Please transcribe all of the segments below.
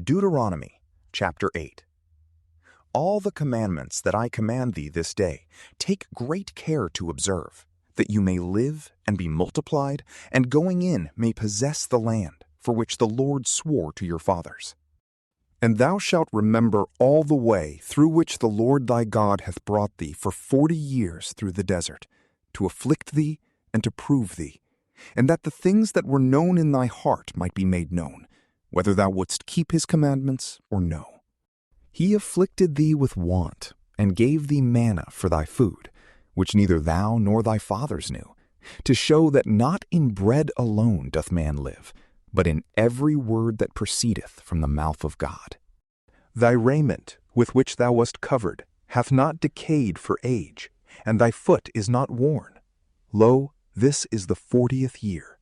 Deuteronomy chapter 8. All the commandments that I command thee this day, take great care to observe, that you may live and be multiplied, and going in may possess the land for which the Lord swore to your fathers. And thou shalt remember all the way through which the Lord thy God hath brought thee for 40 years through the desert, to afflict thee and to prove thee, and that the things that were known in thy heart might be made known, whether thou wouldst keep his commandments or no. He afflicted thee with want, and gave thee manna for thy food, which neither thou nor thy fathers knew, to show that not in bread alone doth man live, but in every word that proceedeth from the mouth of God. Thy raiment, with which thou wast covered, hath not decayed for age, and thy foot is not worn. Lo, this is the 40th year.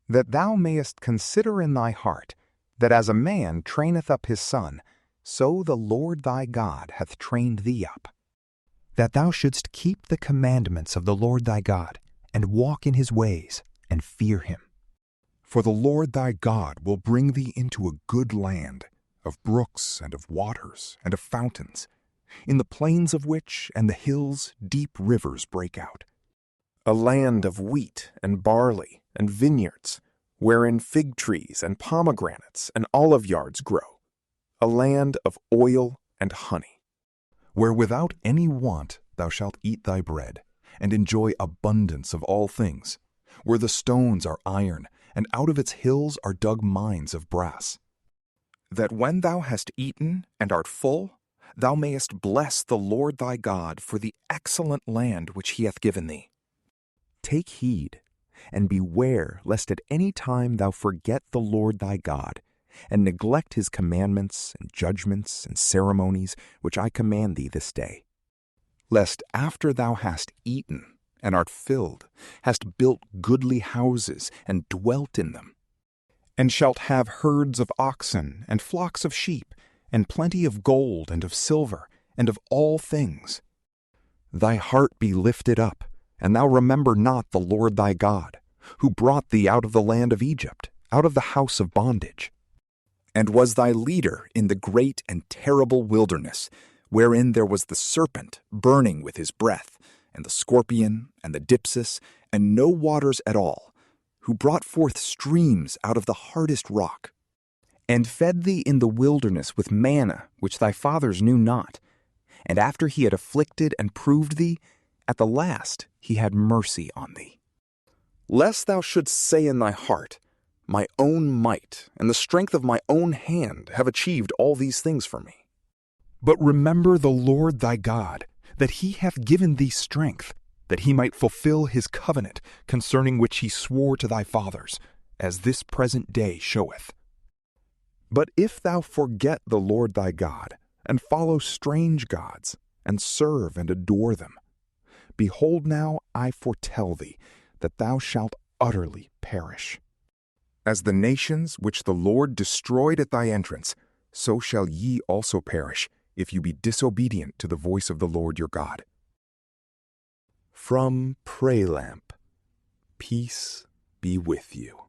That thou mayest consider in thy heart, that as a man traineth up his son, so the Lord thy God hath trained thee up, that thou shouldst keep the commandments of the Lord thy God, and walk in his ways, and fear him. For the Lord thy God will bring thee into a good land, of brooks and of waters and of fountains, in the plains of which and the hills deep rivers break out. A land of wheat and barley and vineyards, wherein fig trees and pomegranates and olive yards grow. A land of oil and honey, where without any want thou shalt eat thy bread, and enjoy abundance of all things, where the stones are iron, and out of its hills are dug mines of brass. That when thou hast eaten and art full, thou mayest bless the Lord thy God for the excellent land which he hath given thee. Take heed, and beware lest at any time thou forget the Lord thy God, and neglect his commandments and judgments and ceremonies which I command thee this day. Lest after thou hast eaten and art filled, hast built goodly houses and dwelt in them, and shalt have herds of oxen and flocks of sheep, and plenty of gold and of silver, and of all things, thy heart be lifted up, and thou remember not the Lord thy God, who brought thee out of the land of Egypt, out of the house of bondage, and was thy leader in the great and terrible wilderness, wherein there was the serpent burning with his breath, and the scorpion, and the dipsis, and no waters at all, who brought forth streams out of the hardest rock, and fed thee in the wilderness with manna which thy fathers knew not, and after he had afflicted and proved thee, at the last he had mercy on thee. Lest thou shouldst say in thy heart, my own might and the strength of my own hand have achieved all these things for me. But remember the Lord thy God, that he hath given thee strength, that he might fulfill his covenant concerning which he swore to thy fathers, as this present day showeth. But if thou forget the Lord thy God, and follow strange gods, and serve and adore them, behold now I foretell thee that thou shalt utterly perish. As the nations which the Lord destroyed at thy entrance, so shall ye also perish, if you be disobedient to the voice of the Lord your God. From PrayLamp, peace be with you.